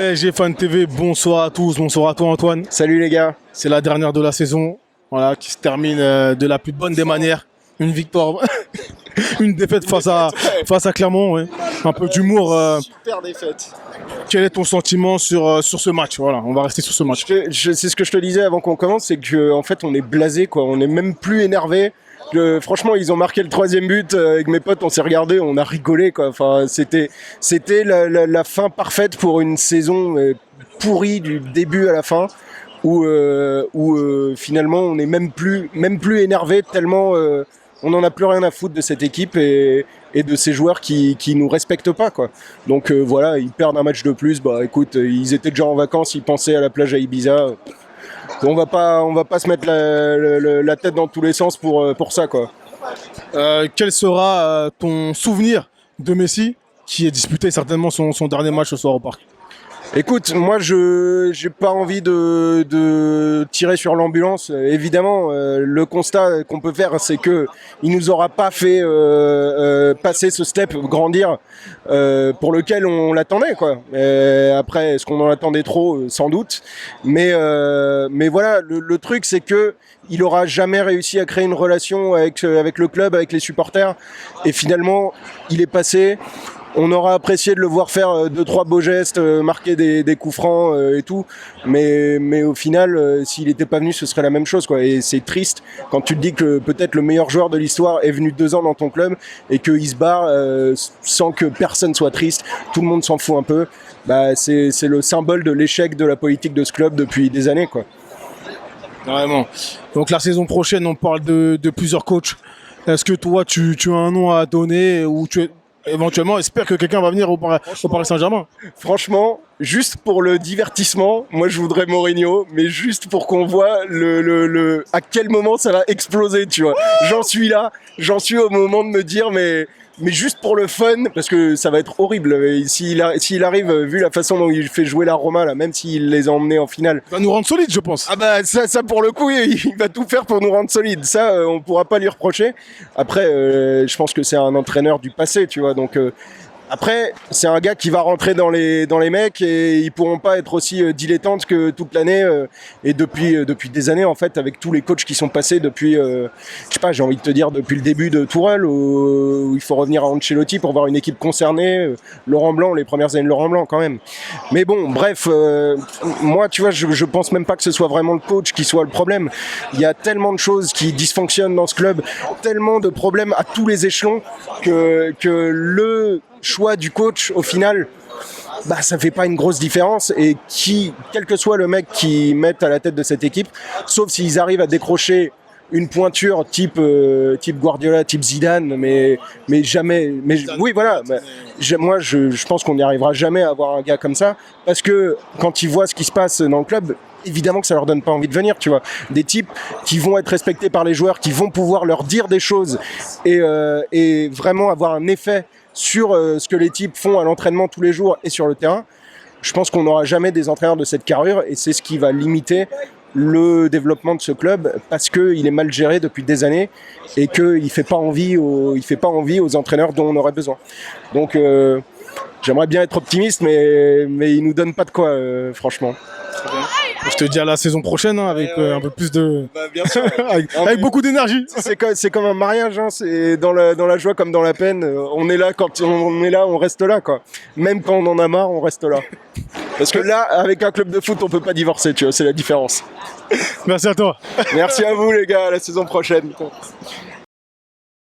PSG Fan TV, bonsoir à tous, bonsoir à toi Antoine. Salut les gars. C'est la dernière de la saison, voilà, qui se termine de la plus bonne des manières. Une victoire, une défaite face à Clermont, ouais. Un peu d'humour. Super défaite. Quel est ton sentiment sur ce match? Voilà, on va rester sur ce match. C'est ce que je te disais avant qu'on commence, c'est que en fait on est blasé quoi, on est même plus énervé. Franchement, ils ont marqué le 3e but avec mes potes, on s'est regardé, on a rigolé quoi. Enfin, c'était la fin parfaite pour une saison pourrie du début à la fin, où finalement on est même plus énervé tellement on n'en a plus rien à foutre de cette équipe et de ces joueurs qui nous respectent pas quoi. Donc voilà, ils perdent un match de plus. Bah écoute, ils étaient déjà en vacances, ils pensaient à la plage à Ibiza. On va pas se mettre la tête dans tous les sens pour ça quoi. Quel sera ton souvenir de Messi, qui a disputé certainement son dernier match ce soir au parc? Écoute, moi j'ai pas envie de tirer sur l'ambulance. Évidemment, le constat qu'on peut faire, c'est que il nous aura pas fait passer ce step, grandir, pour lequel on l'attendait quoi. Après, est-ce qu'on en attendait trop? Sans doute. Mais voilà, le truc c'est que il aura jamais réussi à créer une relation avec le club, avec les supporters. Et finalement, il est passé. On aura apprécié de le voir faire 2-3 beaux gestes, marquer des coups francs et tout, mais au final, s'il n'était pas venu, ce serait la même chose quoi. Et c'est triste quand tu te dis que peut-être le meilleur joueur de l'histoire est venu 2 ans dans ton club et qu'il se barre sans que personne soit triste, tout le monde s'en fout un peu. Bah c'est le symbole de l'échec de la politique de ce club depuis des années quoi. Vraiment. Donc la saison prochaine, on parle de plusieurs coachs. Est-ce que toi, tu as un nom à donner ou éventuellement, espère que quelqu'un va venir au Paris Saint-Germain? Franchement, juste pour le divertissement, moi je voudrais Mourinho, mais juste pour qu'on voit à quel moment ça va exploser, tu vois. J'en suis au moment de me dire, mais juste pour le fun, parce que ça va être horrible. S'il arrive, vu la façon dont il fait jouer la Roma, là, même s'il les a emmenés en finale. Il va nous rendre solides, je pense. Ah bah ça pour le coup, il va tout faire pour nous rendre solides. Ça, on pourra pas lui reprocher. Après, je pense que c'est un entraîneur du passé, tu vois. Donc après, c'est un gars qui va rentrer dans les mecs et ils pourront pas être aussi dilettantes que toute l'année et depuis des années en fait, avec tous les coachs qui sont passés depuis, je sais pas, j'ai envie de te dire depuis le début de Tourelle où il faut revenir à Ancelotti pour voir une équipe concernée, Laurent Blanc, les premières années de Laurent Blanc quand même. Mais bon, bref, moi tu vois, je pense même pas que ce soit vraiment le coach qui soit le problème. Il y a tellement de choses qui dysfonctionnent dans ce club, tellement de problèmes à tous les échelons que le choix du coach au final, bah ça fait pas une grosse différence et quel que soit le mec qui mette à la tête de cette équipe, sauf s'ils arrivent à décrocher une pointure type Guardiola, type Zidane, mais jamais. Mais oui, voilà. Moi, je pense qu'on n'y arrivera jamais à avoir un gars comme ça, parce que quand ils voient ce qui se passe dans le club, évidemment que ça leur donne pas envie de venir, tu vois. Des types qui vont être respectés par les joueurs, qui vont pouvoir leur dire des choses et vraiment avoir un effet sur ce que les types font à l'entraînement tous les jours et sur le terrain. Je pense qu'on n'aura jamais des entraîneurs de cette carrure et c'est ce qui va limiter le développement de ce club parce qu'il est mal géré depuis des années et qu'il ne fait pas envie aux entraîneurs dont on aurait besoin. Donc j'aimerais bien être optimiste, mais il ne nous donne pas de quoi, franchement. Je te dis à la saison prochaine avec un peu plus de... Bah, bien sûr. avec beaucoup d'énergie. C'est comme un mariage, hein. C'est dans la joie comme dans la peine. On est là quand on est là, on reste là quoi. Même quand on en a marre, on reste là. Parce que là, avec un club de foot, on peut pas divorcer, tu vois, c'est la différence. Merci à toi. Merci à vous les gars, à la saison prochaine.